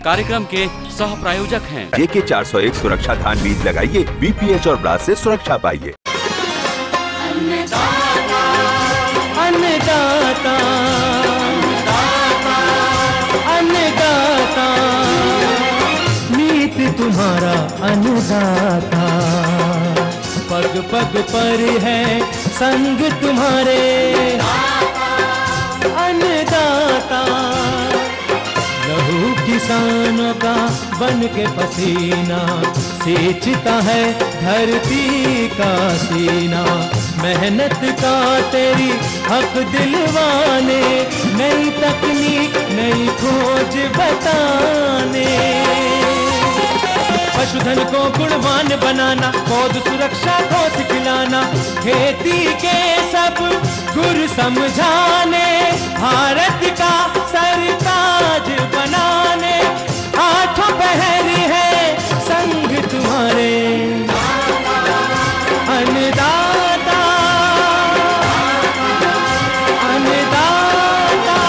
कार्यक्रम के सह प्रायोजक हैं। JK 401 सुरक्षा धान बीज लगाइए, BPH और ब्लास्ट से सुरक्षा पाइए। अन्नदाता, अन्नदाता, नीत तुम्हारा अन्नदाता, पग पग पर है संग तुम्हारे अन्नदाता। लहू किसानों का बन के पसीना सींचता है धरती का सीना। मेहनत का तेरी हक दिलवाने, नई तकनीक नई खोज बताने। पशुधन को गुणवान बनाना, पौध सुरक्षा को सिखलाना, खेती के सब गुर समझाने, भारत का सरताज बनाने। आठों पहर है संग तुम्हारे अन्नदाता, अन्नदाता।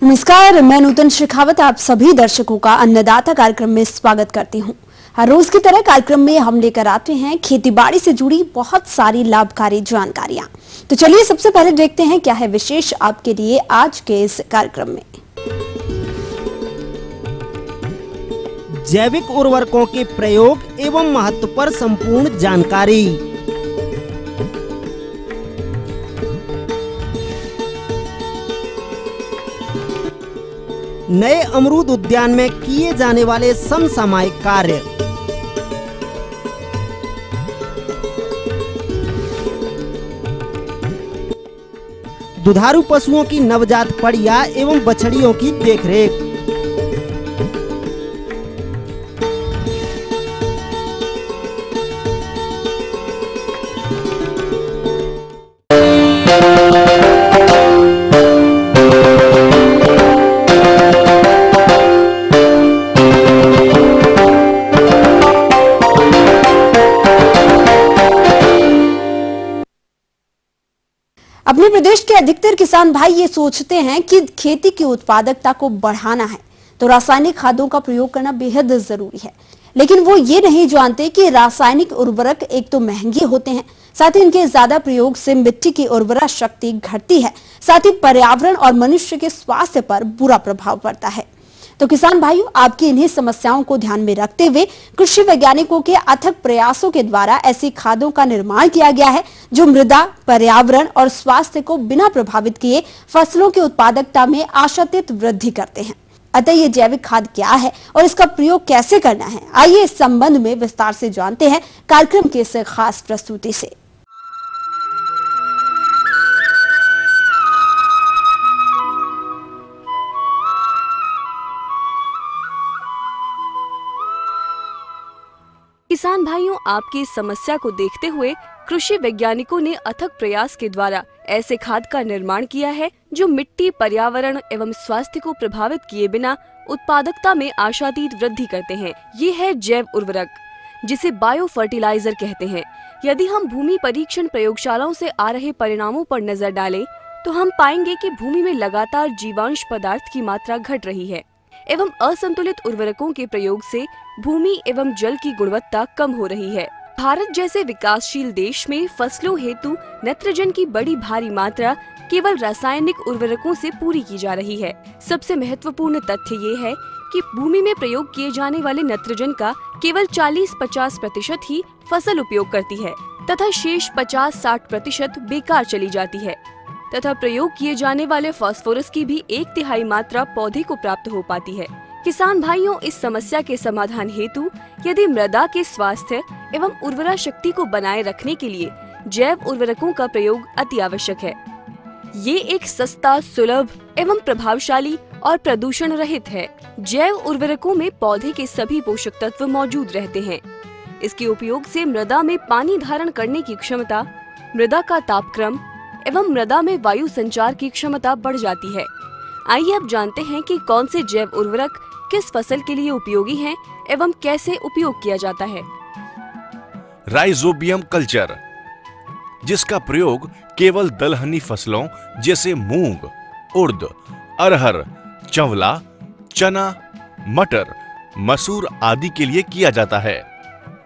नमस्कार, मैं नूतन शेखावत आप सभी दर्शकों का अन्नदाता कार्यक्रम में स्वागत करती हूं। हर रोज की तरह कार्यक्रम में हम लेकर आते हैं खेतीबाड़ी से जुड़ी बहुत सारी लाभकारी जानकारियां। तो चलिए सबसे पहले देखते हैं क्या है विशेष आपके लिए आज के इस कार्यक्रम में। जैविक उर्वरकों के प्रयोग एवं महत्व पर संपूर्ण जानकारी। नए अमरूद उद्यान में किए जाने वाले समसामयिक कार्य। दुधारू पशुओं की नवजात पड़िया एवं बछड़ियों की देखरेख। अपने प्रदेश के अधिकतर किसान भाई ये सोचते हैं कि खेती की उत्पादकता को बढ़ाना है तो रासायनिक खादों का प्रयोग करना बेहद जरूरी है, लेकिन वो ये नहीं जानते कि रासायनिक उर्वरक एक तो महंगे होते हैं, साथ ही इनके ज्यादा प्रयोग से मिट्टी की उर्वरा शक्ति घटती है, साथ ही पर्यावरण और मनुष्य के स्वास्थ्य पर बुरा प्रभाव पड़ता है। तो किसान भाइयों, आपकी इन्हीं समस्याओं को ध्यान में रखते हुए कृषि वैज्ञानिकों के अथक प्रयासों के द्वारा ऐसी खादों का निर्माण किया गया है जो मृदा, पर्यावरण और स्वास्थ्य को बिना प्रभावित किए फसलों की उत्पादकता में आशातीत वृद्धि करते हैं। अतः ये जैविक खाद क्या है और इसका प्रयोग कैसे करना है, आइए इस संबंध में विस्तार से जानते हैं कार्यक्रम की इस खास प्रस्तुति से। किसान भाइयों, आपकी इस समस्या को देखते हुए कृषि वैज्ञानिकों ने अथक प्रयास के द्वारा ऐसे खाद का निर्माण किया है जो मिट्टी, पर्यावरण एवं स्वास्थ्य को प्रभावित किए बिना उत्पादकता में आशातीत वृद्धि करते हैं। ये है जैव उर्वरक, जिसे बायो फर्टिलाइजर कहते हैं। यदि हम भूमि परीक्षण प्रयोगशालाओं से आ रहे परिणामों पर नजर डालें तो हम पाएंगे कि भूमि में लगातार जीवांश पदार्थ की मात्रा घट रही है एवं असंतुलित उर्वरकों के प्रयोग से भूमि एवं जल की गुणवत्ता कम हो रही है। भारत जैसे विकासशील देश में फसलों हेतु नाइट्रोजन की बड़ी भारी मात्रा केवल रासायनिक उर्वरकों से पूरी की जा रही है। सबसे महत्वपूर्ण तथ्य ये है कि भूमि में प्रयोग किए जाने वाले नाइट्रोजन का केवल 40-50% ही फसल उपयोग करती है तथा शेष 50-60% बेकार चली जाती है तथा प्रयोग किए जाने वाले फास्फोरस की भी 1/3 मात्रा पौधे को प्राप्त हो पाती है। किसान भाइयों, इस समस्या के समाधान हेतु यदि मृदा के स्वास्थ्य एवं उर्वरा शक्ति को बनाए रखने के लिए जैव उर्वरकों का प्रयोग अति आवश्यक है। ये एक सस्ता, सुलभ एवं प्रभावशाली और प्रदूषण रहित है। जैव उर्वरकों में पौधे के सभी पोषक तत्व मौजूद रहते हैं। इसके उपयोग से मृदा में पानी धारण करने की क्षमता, मृदा का तापक्रम एवं मृदा में वायु संचार की क्षमता बढ़ जाती है। आइए अब जानते हैं कि कौन से जैव उर्वरक किस फसल के लिए उपयोगी हैं एवं कैसे उपयोग किया जाता है। राइजोबियम कल्चर, जिसका प्रयोग केवल दलहनी फसलों जैसे मूंग, उड़द, अरहर, चंवला, चना, मटर, मसूर आदि के लिए किया जाता है।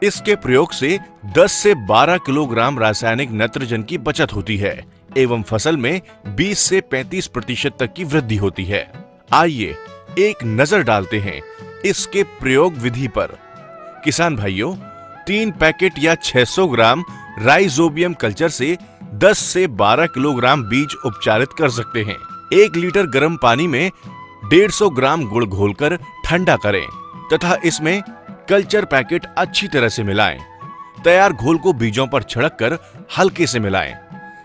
इसके प्रयोग से 10 से 12 किलोग्राम रासायनिक नाइट्रोजन की बचत होती है एवं फसल में 20 से 35% तक की वृद्धि होती है। आइए एक नजर डालते हैं इसके प्रयोग विधि पर। किसान भाइयों, 3 पैकेट या 600 ग्राम राइजोबियम कल्चर से 10 से 12 किलोग्राम बीज उपचारित कर सकते हैं। 1 लीटर गर्म पानी में 150 ग्राम गुड़ घोलकर ठंडा करें तथा इसमें कल्चर पैकेट अच्छी तरह से मिलाएं। तैयार घोल को बीजों पर छिड़क कर हल्के से मिलाएं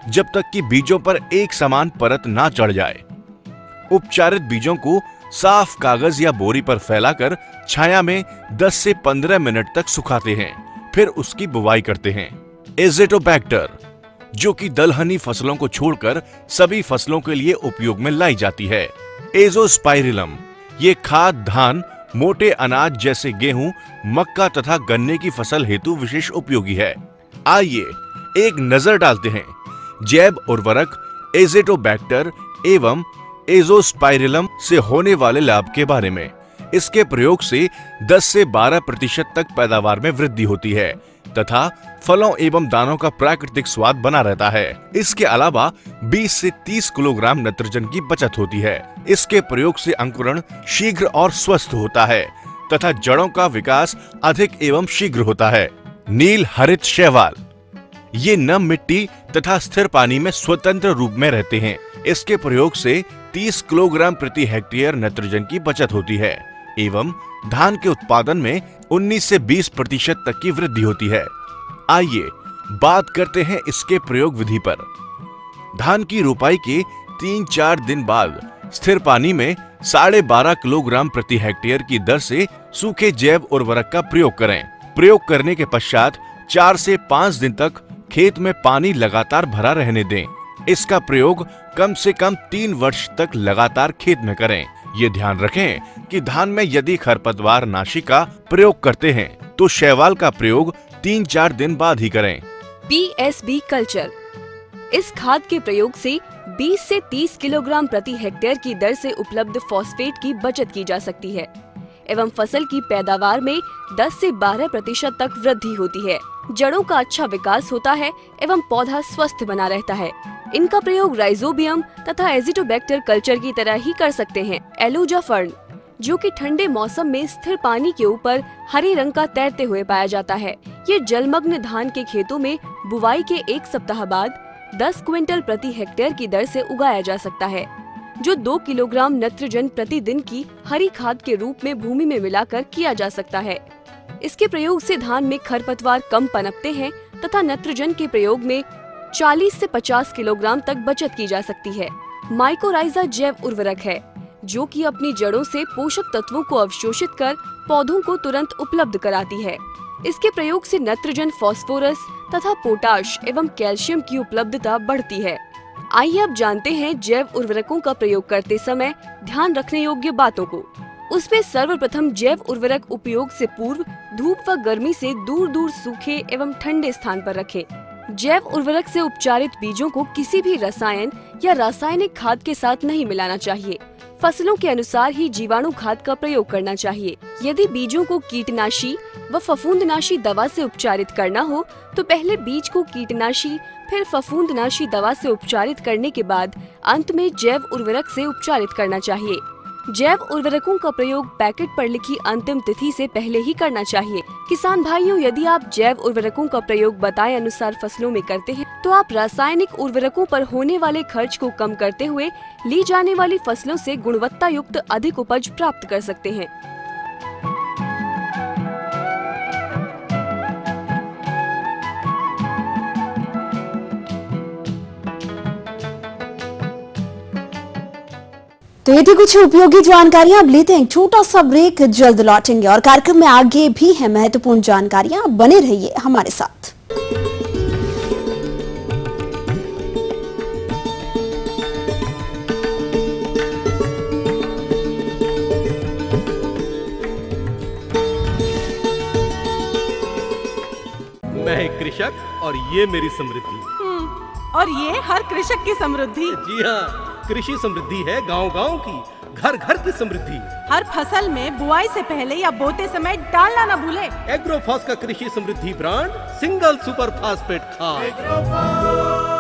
जब तक कि बीजों पर एक समान परत ना चढ़ जाए। उपचारित बीजों को साफ कागज या बोरी पर फैलाकर छाया में 10 से 15 मिनट तक सुखाते हैं, फिर उसकी बुवाई करते हैं। एज़ोटोबैक्टर, जो कि दलहनी फसलों को छोड़कर सभी फसलों के लिए उपयोग में लाई जाती है। एज़ोस्पाइरिलम, ये खाद धान, मोटे अनाज जैसे गेहूं, मक्का तथा गन्ने की फसल हेतु विशेष उपयोगी है। आइए एक नजर डालते हैं जैव उर्वरक एज़ोटोबैक्टर एवं एज़ोस्पाइरिलम से होने वाले लाभ के बारे में। इसके प्रयोग से 10 से 12% तक पैदावार में वृद्धि होती है तथा फलों एवं दानों का प्राकृतिक स्वाद बना रहता है। इसके अलावा 20 से 30 किलोग्राम नाइट्रोजन की बचत होती है। इसके प्रयोग से अंकुरण शीघ्र और स्वस्थ होता है तथा जड़ों का विकास अधिक एवं शीघ्र होता है। नील हरित शैवाल, ये नम मिट्टी तथा स्थिर पानी में स्वतंत्र रूप में रहते हैं। इसके प्रयोग से 30 किलोग्राम प्रति हेक्टेयर नाइट्रोजन की बचत होती है एवं धान के उत्पादन में 19 से 20% तक की वृद्धि होती है। आइए बात करते हैं इसके प्रयोग विधि पर। धान की रोपाई के 3-4 दिन बाद स्थिर पानी में 12.5 किलोग्राम प्रति हेक्टेयर की दर से सूखे जैव उर्वरक का प्रयोग करें। प्रयोग करने के पश्चात 4 से 5 दिन तक खेत में पानी लगातार भरा रहने दें। इसका प्रयोग कम से कम 3 वर्ष तक लगातार खेत में करें। ये ध्यान रखें कि धान में यदि खरपतवार नाशी का प्रयोग करते हैं तो शैवाल का प्रयोग 3-4 दिन बाद ही करें। PSB कल्चर, इस खाद के प्रयोग से 20 से 30 किलोग्राम प्रति हेक्टेयर की दर से उपलब्ध फॉस्फेट की बचत की जा सकती है एवं फसल की पैदावार में 10 से 12% तक वृद्धि होती है। जड़ों का अच्छा विकास होता है एवं पौधा स्वस्थ बना रहता है। इनका प्रयोग राइजोबियम तथा एज़ोटोबैक्टर कल्चर की तरह ही कर सकते हैं। एलुजा फर्न, जो कि ठंडे मौसम में स्थिर पानी के ऊपर हरे रंग का तैरते हुए पाया जाता है। ये जलमग्न धान के खेतों में बुवाई के 1 सप्ताह बाद 10 क्विंटल प्रति हेक्टेयर की दर से उगाया जा सकता है, जो 2 किलोग्राम नाइट्रोजन प्रतिदिन की हरी खाद के रूप में भूमि में मिलाकर किया जा सकता है। इसके प्रयोग से धान में खरपतवार कम पनपते हैं तथा नाइट्रोजन के प्रयोग में 40 से 50 किलोग्राम तक बचत की जा सकती है। माइकोराइजा जैव उर्वरक है, जो कि अपनी जड़ों से पोषक तत्वों को अवशोषित कर पौधों को तुरंत उपलब्ध कराती है। इसके प्रयोग से नाइट्रोजन, फास्फोरस तथा पोटाश एवं कैल्शियम की उपलब्धता बढ़ती है। आइए अब जानते हैं जैव उर्वरकों का प्रयोग करते समय ध्यान रखने योग्य बातों को। उसमें सर्वप्रथम जैव उर्वरक उपयोग से पूर्व धूप व गर्मी से दूर दूर सूखे एवं ठंडे स्थान पर रखें। जैव उर्वरक से उपचारित बीजों को किसी भी रसायन या रासायनिक खाद के साथ नहीं मिलाना चाहिए। फसलों के अनुसार ही जीवाणु खाद का प्रयोग करना चाहिए। यदि बीजों को कीटनाशी व फफूंदनाशी दवा से उपचारित करना हो तो पहले बीज को कीटनाशी फिर फफूंदनाशी दवा से उपचारित करने के बाद अंत में जैव उर्वरक से उपचारित करना चाहिए। जैव उर्वरकों का प्रयोग पैकेट पर लिखी अंतिम तिथि से पहले ही करना चाहिए। किसान भाइयों, यदि आप जैव उर्वरकों का प्रयोग बताए अनुसार फसलों में करते हैं तो आप रासायनिक उर्वरकों पर होने वाले खर्च को कम करते हुए ली जाने वाली फसलों से गुणवत्ता युक्त अधिक उपज प्राप्त कर सकते हैं। तो ये थी कुछ उपयोगी जानकारियां। अब लेते हैं एक छोटा सा ब्रेक, जल्द लौटेंगे और कार्यक्रम में आगे भी है महत्वपूर्ण जानकारियां। बने रहिए हमारे साथ। मैं एक कृषक और ये मेरी समृद्धि। और ये हर कृषक की समृद्धि। जी हाँ, कृषि समृद्धि है गांव-गांव की, घर घर की समृद्धि। हर फसल में बुआई से पहले या बोते समय डालना न भूले। एग्रोफॉस का कृषि समृद्धि ब्रांड सिंगल सुपर फास्फेट खाद।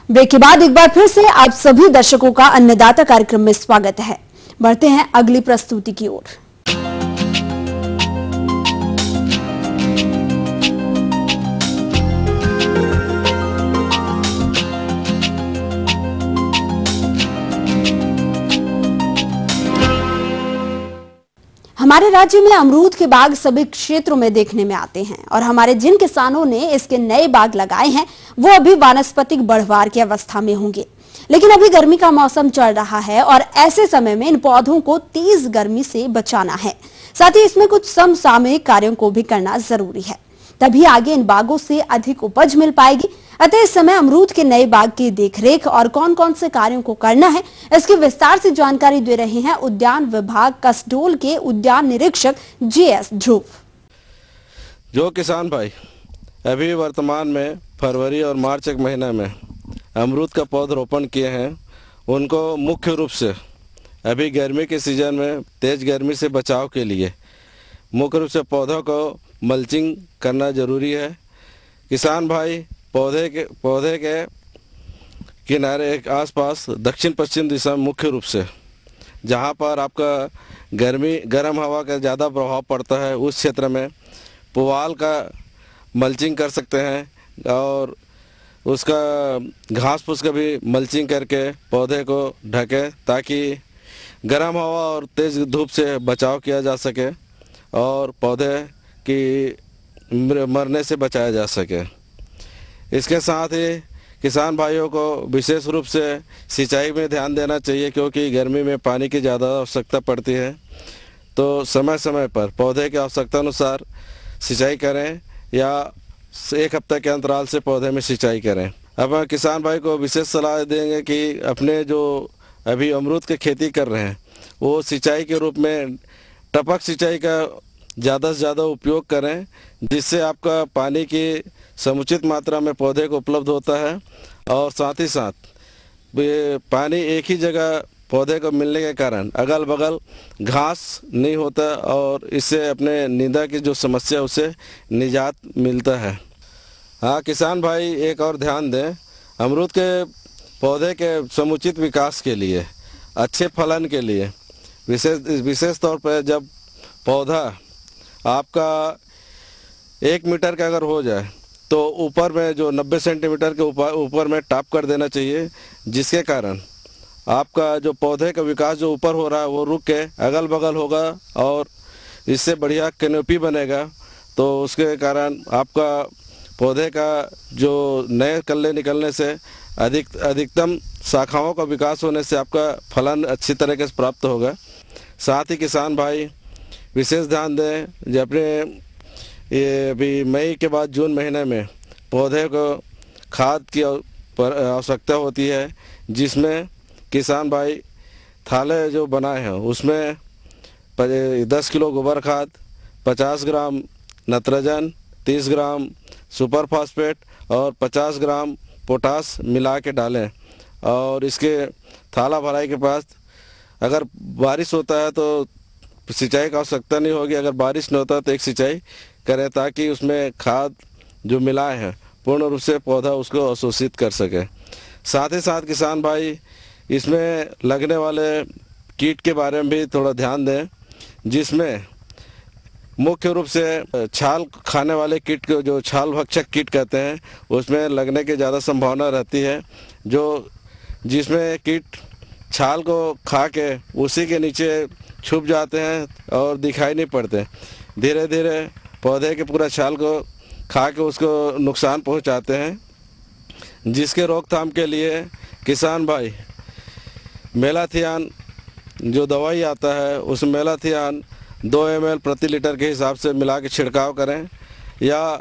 ब्रेक के बाद एक बार फिर से आप सभी दर्शकों का अन्नदाता कार्यक्रम में स्वागत है। बढ़ते हैं अगली प्रस्तुति की ओर। हमारे राज्य में अमरूद के बाग सभी क्षेत्रों में देखने में आते हैं और हमारे जिन किसानों ने इसके नए बाग लगाए हैं वो अभी वानस्पतिक बढ़वार की अवस्था में होंगे। लेकिन अभी गर्मी का मौसम चल रहा है और ऐसे समय में इन पौधों को तेज गर्मी से बचाना है। साथ ही इसमें कुछ समसामयिक कार्यों को भी करना जरूरी है, तभी आगे इन बागों से अधिक उपज मिल पाएगी। अतः इस समय अमरूद के नए बाग की देखरेख और कौन कौन से कार्यों को करना है, इसकी विस्तार से जानकारी दे रहे हैं उद्यान विभाग कसडोल के उद्यान निरीक्षक JS ध्रुव। जो किसान भाई अभी वर्तमान में फरवरी और मार्च के महीने में अमरूद का पौधरोपण किए हैं, उनको मुख्य रूप से अभी गर्मी के सीजन में तेज़ गर्मी से बचाव के लिए मुख्य रूप से पौधों को मल्चिंग करना ज़रूरी है। किसान भाई पौधे के किनारे आसपास दक्षिण पश्चिम दिशा में मुख्य रूप से जहाँ पर आपका गर्म हवा का ज़्यादा प्रभाव पड़ता है उस क्षेत्र में पुआल का मल्चिंग कर सकते हैं और उसका घास फूस का भी मल्चिंग करके पौधे को ढके ताकि गर्म हवा और तेज़ धूप से बचाव किया जा सके और पौधे की मरने से बचाया जा सके। इसके साथ ही किसान भाइयों को विशेष रूप से सिंचाई में ध्यान देना चाहिए क्योंकि गर्मी में पानी की ज़्यादा आवश्यकता पड़ती है, तो समय समय पर पौधे की आवश्यकता अनुसार सिंचाई करें या एक हफ्ते के अंतराल से पौधे में सिंचाई करें। अब किसान भाई को विशेष सलाह देंगे कि अपने जो अभी अमरूद की खेती कर रहे हैं वो सिंचाई के रूप में टपक सिंचाई का ज़्यादा से ज़्यादा उपयोग करें, जिससे आपका पानी की समुचित मात्रा में पौधे को उपलब्ध होता है और साथ ही साथ पानी एक ही जगह पौधे को मिलने के कारण अगल बगल घास नहीं होता और इससे अपने निंदा की जो समस्या उससे निजात मिलता है। हाँ, किसान भाई एक और ध्यान दें, अमरूद के पौधे के समुचित विकास के लिए, अच्छे फलन के लिए विशेष तौर पर जब पौधा आपका 1 मीटर का अगर हो जाए तो ऊपर में जो 90 सेंटीमीटर के ऊपर में टाप कर देना चाहिए, जिसके कारण आपका जो पौधे का विकास जो ऊपर हो रहा है वो रुक के अगल बगल होगा और इससे बढ़िया कैनोपी बनेगा। तो उसके कारण आपका पौधे का जो नए कल्ले निकलने से अधिकतम शाखाओं का विकास होने से आपका फलन अच्छी तरीके से प्राप्त होगा। साथ ही किसान भाई विशेष ध्यान दें, जब अपने ये अभी मई के बाद जून महीने में पौधे को खाद की आवश्यकता होती है, जिसमें किसान भाई थाले जो बनाए हैं उसमें 10 किलो गोबर खाद, 50 ग्राम नत्रजन, 30 ग्राम सुपर फास्फेट और 50 ग्राम पोटास मिला के डालें। और इसके थाला भराई के पास अगर बारिश होता है तो सिंचाई का आवश्यकता नहीं होगी, अगर बारिश नहीं होता तो एक सिंचाई करें ताकि उसमें खाद जो मिलाए हैं पूर्ण रूप से पौधा उसको अवशोषित कर सके। साथ ही साथ किसान भाई इसमें लगने वाले कीट के बारे में भी थोड़ा ध्यान दें, जिसमें मुख्य रूप से छाल खाने वाले कीट को जो छाल भक्षक कीट कहते हैं उसमें लगने की ज़्यादा संभावना रहती है, जिसमें कीट छाल को खा के उसी के नीचे छुप जाते हैं और दिखाई नहीं पड़ते, धीरे धीरे पौधे के पूरा छाल को खा के उसको नुकसान पहुंचाते हैं। जिसके रोकथाम के लिए किसान भाई मेलाथियान जो दवाई आता है उस मेलाथियान 2 ml प्रति लीटर के हिसाब से मिला के छिड़काव करें, या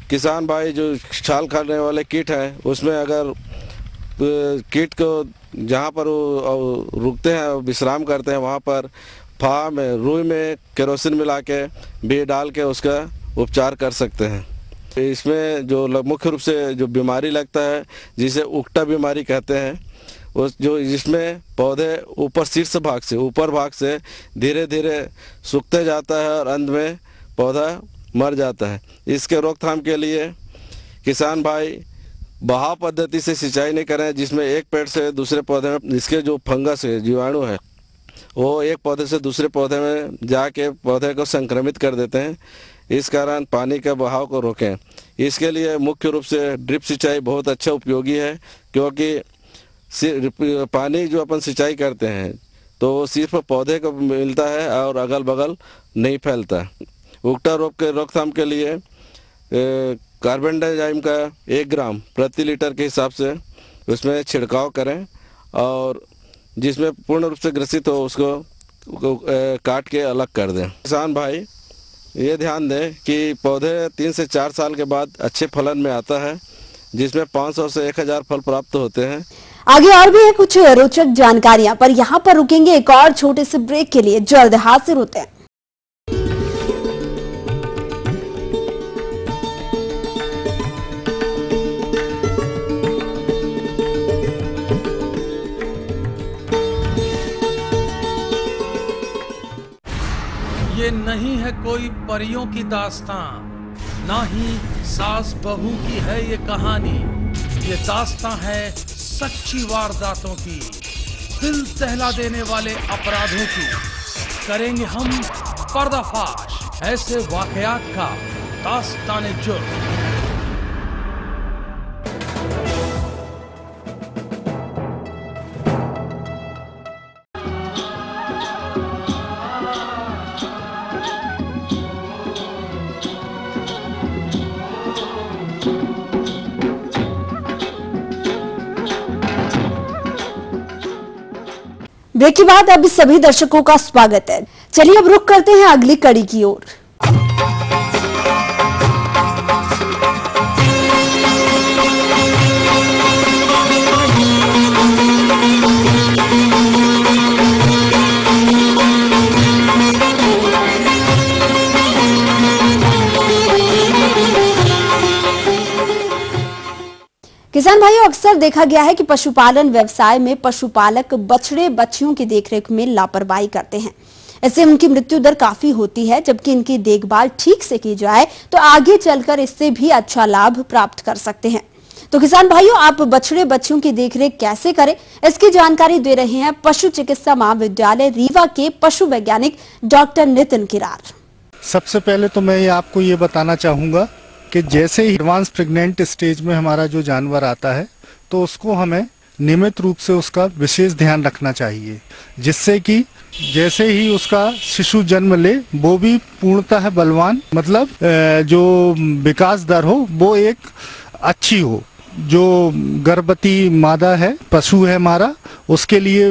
किसान भाई जो छाल खाने वाले कीट हैं उसमें अगर कीट को जहाँ पर वो रुकते हैं विश्राम करते हैं वहाँ पर फा में रुई में केरोसिन मिला के भी डाल के उसका उपचार कर सकते हैं। इसमें जो मुख्य रूप से जो बीमारी लगता है जिसे उकटा बीमारी कहते हैं, उस जो जिसमें पौधे ऊपर भाग से धीरे धीरे सूखते जाता है और अंत में पौधा मर जाता है। इसके रोकथाम के लिए किसान भाई बहाव पद्धति से सिंचाई नहीं करें, जिसमें एक पेड़ से दूसरे पौधे में इसके जो फंगस है, जीवाणु है, वो एक पौधे से दूसरे पौधे में जाके पौधे को संक्रमित कर देते हैं। इस कारण पानी का बहाव को रोकें। इसके लिए मुख्य रूप से ड्रिप सिंचाई बहुत अच्छा उपयोगी है, क्योंकि पानी जो अपन सिंचाई करते हैं तो वो सिर्फ पौधे को मिलता है और अगल बगल नहीं फैलता। उकटा रोग के रोकथाम के लिए कार्बन डाइऑक्साइड का 1 ग्राम प्रति लीटर के हिसाब से उसमें छिड़काव करें और जिसमें पूर्ण रूप से ग्रसित हो उसको काट के अलग कर दें। किसान भाई ये ध्यान दें कि पौधे 3 से 4 साल के बाद अच्छे फलन में आता है, जिसमें 500 से 1000 फल प्राप्त होते हैं। आगे और भी है कुछ रोचक जानकारियां, पर यहाँ पर रुकेंगे एक और छोटे से ब्रेक के लिए। जल्द हाजिर होते हैं। ये नहीं है कोई परियों की दास्तां, ना ही सास बहू की है ये कहानी। ये दास्तां है सच्ची वारदातों की, दिल दहला देने वाले अपराधों की। करेंगे हम पर्दाफाश ऐसे वाकयात का, दास्ताने जुर्म। ब्रेक के बाद अब सभी दर्शकों का स्वागत है। चलिए अब रुख करते हैं अगली कड़ी की ओर। किसान भाइयों, अक्सर देखा गया है कि पशुपालन व्यवसाय में पशुपालक बछड़े बच्चियों की देखरेख में लापरवाही करते हैं। इससे उनकी मृत्यु दर काफी होती है, जबकि इनकी देखभाल ठीक से की जाए तो आगे चलकर इससे भी अच्छा लाभ प्राप्त कर सकते हैं। तो किसान भाइयों, आप बछड़े बच्चियों की देखरेख कैसे करें, इसकी जानकारी दे रहे हैं पशु चिकित्सा महाविद्यालय रीवा के पशु वैज्ञानिक डॉक्टर नितिन किरार। सबसे पहले तो मैं आपको ये बताना चाहूँगा कि जैसे ही एडवांस प्रेग्नेंट स्टेज में हमारा जो जानवर आता है तो उसको हमें नियमित रूप से उसका विशेष ध्यान रखना चाहिए, जिससे कि जैसे ही उसका शिशु जन्म ले वो भी पूर्णतः बलवान, मतलब जो विकास दर हो वो एक अच्छी हो। जो गर्भवती मादा है, पशु है हमारा, उसके लिए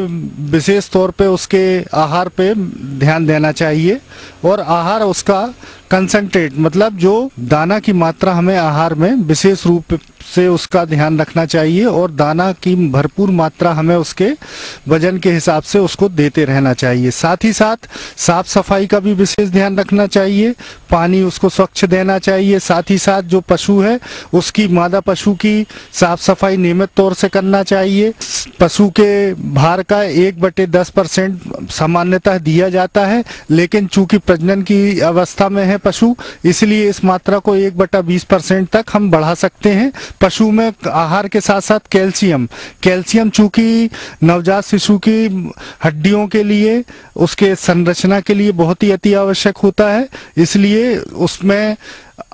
विशेष तौर पे उसके आहार पे ध्यान देना चाहिए और आहार उसका कंसंट्रेट, मतलब जो दाना की मात्रा हमें आहार में विशेष रूप से उसका ध्यान रखना चाहिए और दाना की भरपूर मात्रा हमें उसके वजन के हिसाब से उसको देते रहना चाहिए। साथ ही साथ साफ सफाई का भी विशेष ध्यान रखना चाहिए, पानी उसको स्वच्छ देना चाहिए। साथ ही साथ जो पशु है उसकी, मादा पशु की साफ सफाई नियमित तौर से करना चाहिए। पशु के भार का 1/10% सामान्यतः दिया जाता है, लेकिन चूंकि प्रजनन की अवस्था में है पशु, इसलिए इस मात्रा को 1/20% तक हम बढ़ा सकते हैं। पशु में आहार के साथ साथ कैल्शियम चूंकि नवजात शिशु की हड्डियों के लिए, उसके संरचना के लिए बहुत ही अति आवश्यक होता है, इसलिए उसमें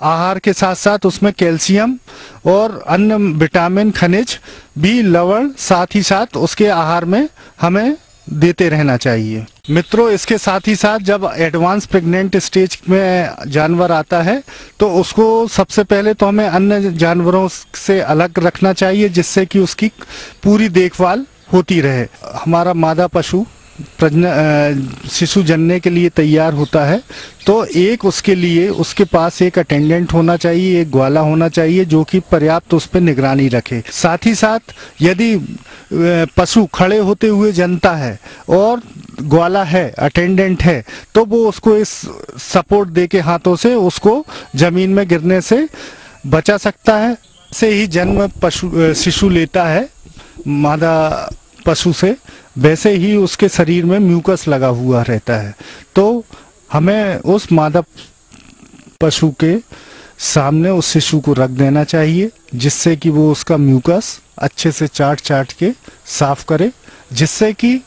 आहार के साथ साथ उसमें कैल्शियम और अन्य विटामिन, खनिज भी, लवण साथ ही साथ उसके आहार में हमें देते रहना चाहिए। मित्रों, इसके साथ ही साथ जब एडवांस प्रेग्नेंट स्टेज में जानवर आता है तो उसको सबसे पहले तो हमें अन्य जानवरों से अलग रखना चाहिए, जिससे कि उसकी पूरी देखभाल होती रहे। हमारा मादा पशु शिशु जन्ने के लिए तैयार होता है तो एक उसके लिए उसके पास एक अटेंडेंट होना चाहिए, एक ग्वाला होना चाहिए जो कि पर्याप्त उस पर निगरानी रखे। साथ ही साथ यदि पशु खड़े होते हुए जन्ता है और ग्वाला है, अटेंडेंट है, तो वो उसको इस सपोर्ट दे के हाथों से उसको जमीन में गिरने से बचा सकता है। से ही जन्म शिशु लेता है मादा पशु से, वैसे ही उसके शरीर में म्यूकस लगा हुआ रहता है। तो हमें उस मादा पशु के सामने उस शिशु को रख देना चाहिए, जिससे कि वो उसका म्यूकस अच्छे से चाट के साफ करे, जिससे कि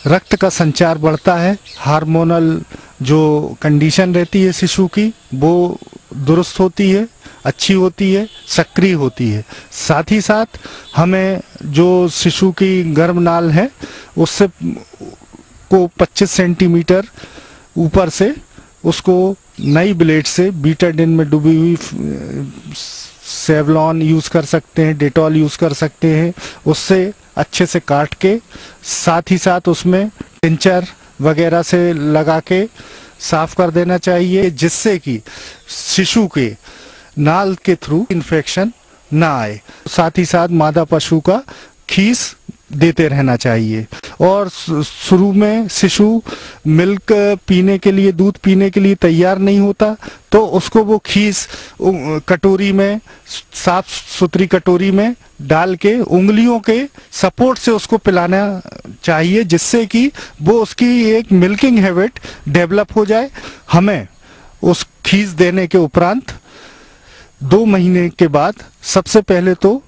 रक्त का संचार बढ़ता है। हार्मोनल जो कंडीशन रहती है शिशु की वो दुरुस्त होती है, अच्छी होती है, सक्रिय होती है। साथ ही साथ हमें जो शिशु की गर्भनाल है उससे को 25 सेंटीमीटर ऊपर से उसको नई ब्लेड से बीटाडिन में डूबी हुई सेवलॉन यूज कर सकते हैं, डेटॉल यूज कर सकते हैं, उससे अच्छे से काट के, साथ ही साथ उसमें टिंचर वगैरह से लगा के साफ कर देना चाहिए, जिससे कि शिशु के नाल के थ्रू इन्फेक्शन ना आए। साथ ही साथ मादा पशु का खीस देते रहना चाहिए। और शुरू में शिशु मिल्क पीने के लिए, दूध पीने के लिए तैयार नहीं होता तो उसको वो खीस कटोरी में, साफ सुथरी कटोरी में डाल के उंगलियों के सपोर्ट से उसको पिलाना चाहिए, जिससे कि वो उसकी एक मिल्किंग हैबिट डेवलप हो जाए। हमें उस खीस देने के उपरांत 2 महीने के बाद सबसे पहले तो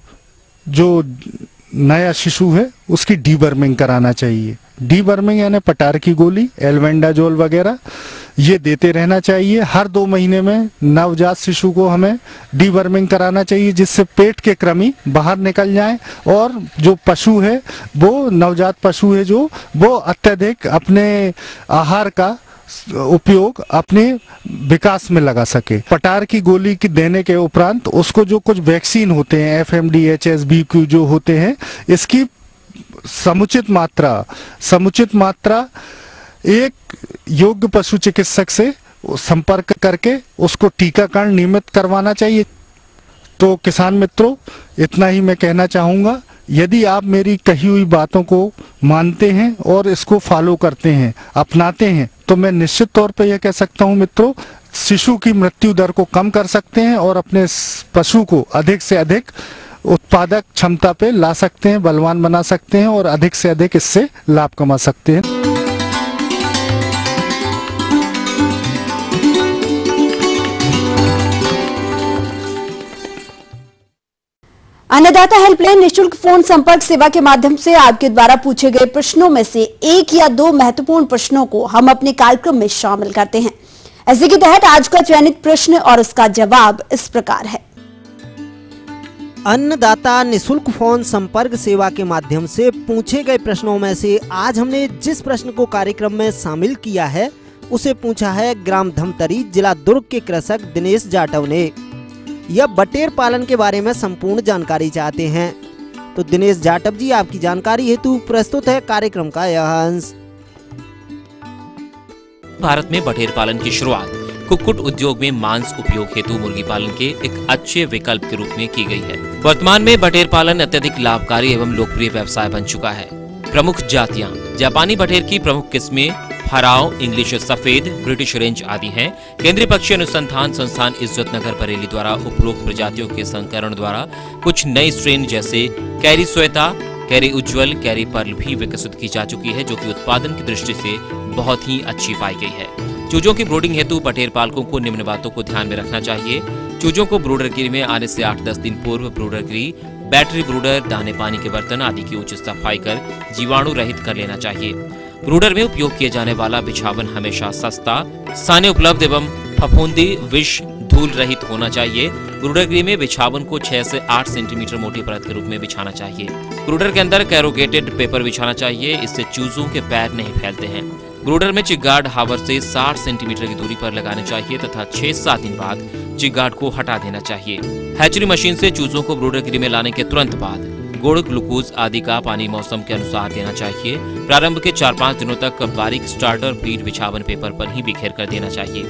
जो नया शिशु है उसकी डीवर्मिंग कराना चाहिए। डीवर्मिंग यानी पटार की गोली, एल्बेंडाजोल वगैरह ये देते रहना चाहिए। हर 2 महीने में नवजात शिशु को हमें डीवर्मिंग कराना चाहिए, जिससे पेट के कृमि बाहर निकल जाएं और जो पशु है वो, नवजात पशु है जो, वो अत्यधिक अपने आहार का उपयोग अपने विकास में लगा सके। पटार की गोली की देने के उपरांत उसको जो कुछ वैक्सीन होते हैं, FMD, HSV जो होते हैं, इसकी समुचित मात्रा एक योग्य पशु चिकित्सक से संपर्क करके उसको टीकाकरण नियमित करवाना चाहिए। तो किसान मित्रों, इतना ही मैं कहना चाहूँगा। यदि आप मेरी कही हुई बातों को मानते हैं और इसको फॉलो करते हैं, अपनाते हैं, तो मैं निश्चित तौर पे यह कह सकता हूं मित्रों, शिशु की मृत्यु दर को कम कर सकते हैं और अपने पशु को अधिक से अधिक उत्पादक क्षमता पे ला सकते हैं, बलवान बना सकते हैं और अधिक से अधिक इससे लाभ कमा सकते हैं। अन्नदाता हेल्पलाइन निःशुल्क फोन संपर्क सेवा के माध्यम से आपके द्वारा पूछे गए प्रश्नों में से 1 या 2 महत्वपूर्ण प्रश्नों को हम अपने कार्यक्रम में शामिल करते हैं। ऐसे के तहत आज का चयनित प्रश्न और उसका जवाब इस प्रकार है। अन्नदाता निःशुल्क फोन संपर्क सेवा के माध्यम से पूछे गए प्रश्नों में से आज हमने जिस प्रश्न को कार्यक्रम में शामिल किया है उसे पूछा है ग्राम धमतरी, जिला दुर्ग के कृषक दिनेश जाटव ने। यह बटेर पालन के बारे में संपूर्ण जानकारी चाहते हैं। तो दिनेश जाटव जी, आपकी जानकारी हेतु प्रस्तुत है कार्यक्रम का यह अंश। भारत में बटेर पालन की शुरुआत कुक्कुट उद्योग में मांस उपयोग हेतु मुर्गी पालन के एक अच्छे विकल्प के रूप में की गई है। वर्तमान में बटेर पालन अत्यधिक लाभकारी एवं लोकप्रिय व्यवसाय बन चुका है। प्रमुख जातियां जापानी बटेर की प्रमुख किस्में फराओ, इंग्लिश सफेद, ब्रिटिश रेंज आदि हैं। केंद्रीय पक्षी अनुसंधान संस्थान इज्जत नगर बरेली द्वारा उपरोक्त प्रजातियों के संकरण द्वारा कुछ नई स्ट्रेन जैसे कैरी श्वेता, कैरी उज्जवल, कैरी पर्ल भी विकसित की जा चुकी है, जो कि उत्पादन की दृष्टि से बहुत ही अच्छी पाई गई है। चूजों की ब्रूडिंग हेतु बटेर पालकों को निम्न बातों को ध्यान में रखना चाहिए। चूजों को ब्रूडर गिरी में आने से 8-10 दिन पूर्व ब्रूडर गिरी, बैटरी ब्रूडर, दाने पानी के बर्तन आदि की उचित सफाई कर जीवाणु रहित कर लेना चाहिए। ब्रूडर में उपयोग किए जाने वाला बिछावन हमेशा सस्ता, साने उपलब्ध एवं फफूंदी, विष, धूल रहित होना चाहिए। ब्रूडर गृह में बिछावन को 6 से 8 सेंटीमीटर मोटी परत के रूप में बिछाना चाहिए। ब्रूडर के अंदर कैरोगेटेड पेपर बिछाना चाहिए, इससे चूजों के पैर नहीं फैलते हैं। ब्रूडर में चिकगार्ड हावर से 60 सेंटीमीटर की दूरी पर लगाने चाहिए तथा 6-7 दिन बाद चिकगार्ड को हटा देना चाहिए। हैचरी मशीन से चूजों को ब्रूडर गृह में लाने के तुरंत बाद गुड़, ग्लूकोज आदि का पानी मौसम के अनुसार देना चाहिए। प्रारंभ के 4-5 दिनों तक बारीक स्टार्टर बीज बिछावन पेपर पर ही बिखेर कर देना चाहिए।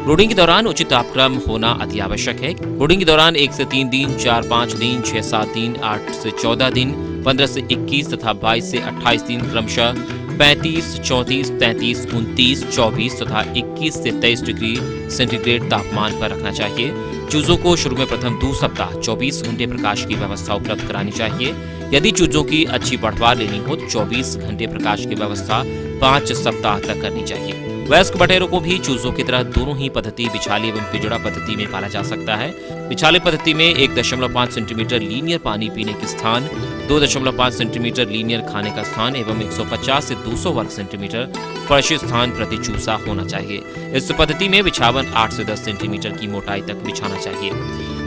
ब्रूडिंग के दौरान उचित तापक्रम होना अति आवश्यक है। ब्रूडिंग के दौरान 1 से 3 दिन, 4-5 दिन, 6-7 दिन, 8 से 14 दिन, 15 से 21 तथा 22 से 28 दिन क्रमशः 35, 34, 33, 29, 24 तथा 21 से 23 डिग्री सेंटीग्रेड तापमान पर रखना चाहिए। चूजों को शुरू में प्रथम 2 सप्ताह 24 घंटे प्रकाश की व्यवस्था उपलब्ध करानी चाहिए। यदि चूजों की अच्छी बढ़वार लेनी हो तो 24 घंटे प्रकाश की व्यवस्था 5 सप्ताह तक करनी चाहिए। वयस्क बटेरों को भी चूजों की तरह दोनों ही पद्धति बिछाली एवं पिजड़ा पद्धति में पाला जा सकता है। बिछाली पद्धति में 1.5 सेंटीमीटर लीनियर पानी पीने के स्थान, 2.5 सेंटीमीटर लीनियर खाने का स्थान एवं 150 से 200 वर्ग सेंटीमीटर फर्शी स्थान प्रति चूसा होना चाहिए। इस पद्धति में बिछावन 8 से 10 सेंटीमीटर की मोटाई तक बिछाना चाहिए।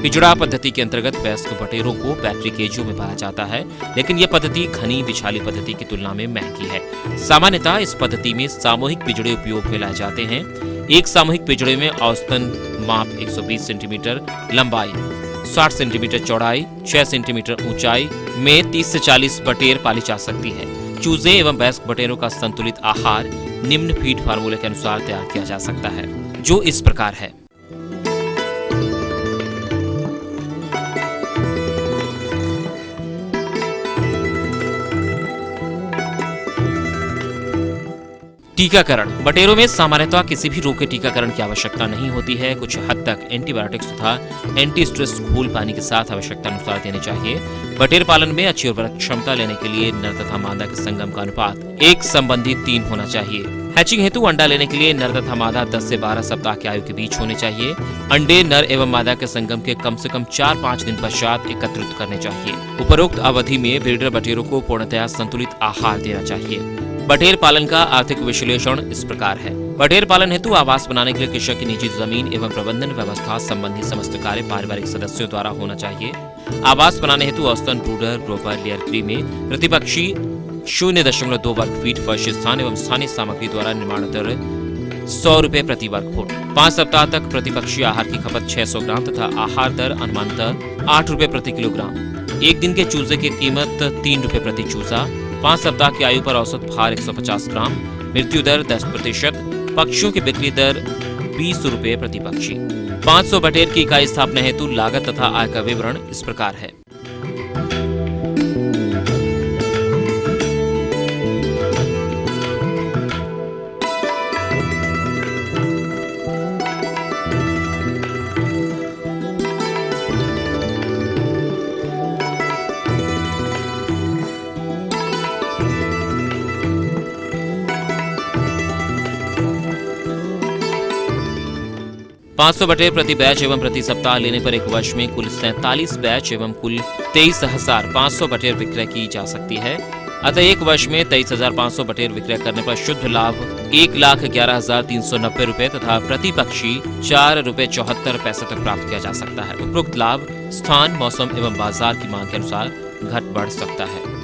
पिजड़ा पद्धति के अंतर्गत वयस्क बटेरों को बैटरी केजियों में पाया जाता है, लेकिन यह पद्धति घनी बिछाली पद्धति की तुलना में महंगी है। सामान्यतः इस पद्धति में सामूहिक पिजड़े उपयोग में लाए जाते हैं। एक सामूहिक पिजड़े में औसतन माप 120 सेंटीमीटर लंबाई, 60 सेंटीमीटर चौड़ाई, 6 सेंटीमीटर ऊंचाई में 30 से 40 बटेर पाली जा सकती है। चूजे एवं वयस्क बटेरों का संतुलित आहार निम्न फीड फार्मूले के अनुसार तैयार किया जा सकता है, जो इस प्रकार है। टीकाकरण। बटेरों में सामान्यतः किसी भी रोग के टीकाकरण की आवश्यकता नहीं होती है। कुछ हद तक एंटीबायोटिक्स तथा एंटी स्ट्रेस घोल पानी के साथ आवश्यकता अनुसार देने चाहिए। बटेर पालन में अच्छी उर्वरक क्षमता लेने के लिए नर तथा मादा के संगम का अनुपात 1:3 होना चाहिए। हैचिंग हेतु अंडा लेने के लिए नर तथा मादा 10 से 12 सप्ताह की आयु के बीच होने चाहिए। अंडे नर एवं मादा के संगम के कम से कम 4-5 दिन पश्चात एकत्रित करने चाहिए। उपरोक्त अवधि में ब्रीडर बटेरों को पूर्णतया संतुलित आहार देना चाहिए। बटेर पालन का आर्थिक विश्लेषण इस प्रकार है। बटेर पालन हेतु आवास बनाने के लिए कृषक की निजी जमीन एवं प्रबंधन व्यवस्था संबंधी समस्त कार्य पारिवारिक सदस्यों द्वारा होना चाहिए। आवास बनाने हेतु औसतन ब्रूडर, ग्रोवर, लेयर ट्री में प्रतिपक्षी 0.2 वर्ग फीट फर्श स्थान एवं स्थानीय सामग्री द्वारा निर्माण दर 100 रुपए प्रति वर्ग फुट। 5 सप्ताह तक प्रतिपक्षी आहार की खपत 600 ग्राम तथा आहार दर अनुमानतः 8 रुपए प्रति किलोग्राम। एक दिन के चूजे की कीमत 3 रुपए प्रति चूजा। 5 सप्ताह की आयु पर औसत भार 150 ग्राम। मृत्यु दर 10%। पक्षियों की बिक्री दर 20 रुपए प्रति पक्षी। 500 बटेर की इकाई स्थापना हेतु लागत तथा आय का विवरण इस प्रकार है। पाँच 500 बटेर प्रति बैच एवं प्रति सप्ताह लेने पर एक वर्ष में कुल 47 बैच एवं कुल 23,500 बटेर विक्रय की जा सकती है। अतः एक वर्ष में 23,500 बटेर विक्रय करने पर शुद्ध लाभ 1,11,390 रुपए तथा प्रति पक्षी 4 रुपए 74 पैसे तक प्राप्त किया जा सकता है। उपरोक्त लाभ स्थान, मौसम एवं बाजार की मांग के अनुसार घट बढ़ सकता है।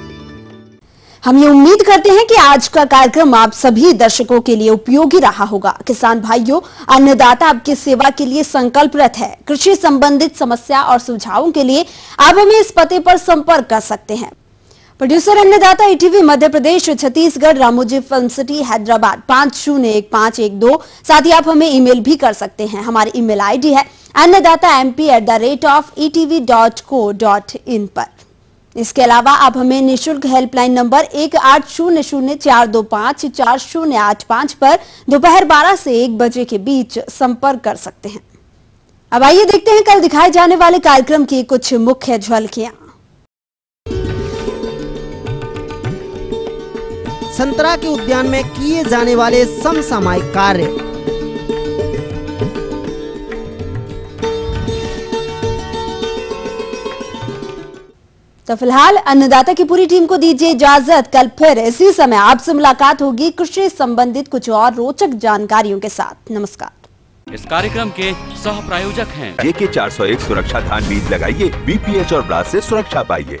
हम ये उम्मीद करते हैं कि आज का कार्यक्रम आप सभी दर्शकों के लिए उपयोगी रहा होगा। किसान भाइयों, अन्नदाता आपकी सेवा के लिए संकल्परत है। कृषि संबंधित समस्या और सुझावों के लिए आप हमें इस पते पर संपर्क कर सकते हैं। प्रोड्यूसर अन्नदाता ETV Madhya Pradesh, Chhattisgarh, Ramoji film city, Hyderabad 501512। साथ ही आप हमें ईमेल भी कर सकते हैं। हमारी ईमेल आईडी है annadatamp@rate.etv.co.in पर। इसके अलावा आप हमें निःशुल्क हेल्पलाइन नंबर 1800-425-4085 पर दोपहर 12 से 1 बजे के बीच संपर्क कर सकते हैं। अब आइए देखते हैं कल दिखाए जाने वाले कार्यक्रम की कुछ मुख्य झलकियां। संतरा के उद्यान में किए जाने वाले समसामयिक कार्य। तो फिलहाल अन्नदाता की पूरी टीम को दीजिए इजाजत। कल फिर इसी समय आपसे मुलाकात होगी कृषि संबंधित कुछ और रोचक जानकारियों के साथ। नमस्कार। इस कार्यक्रम के सह प्रायोजक हैं JK 401 सुरक्षा धान बीज लगाइए, BPH और ब्लास्ट से सुरक्षा पाइए।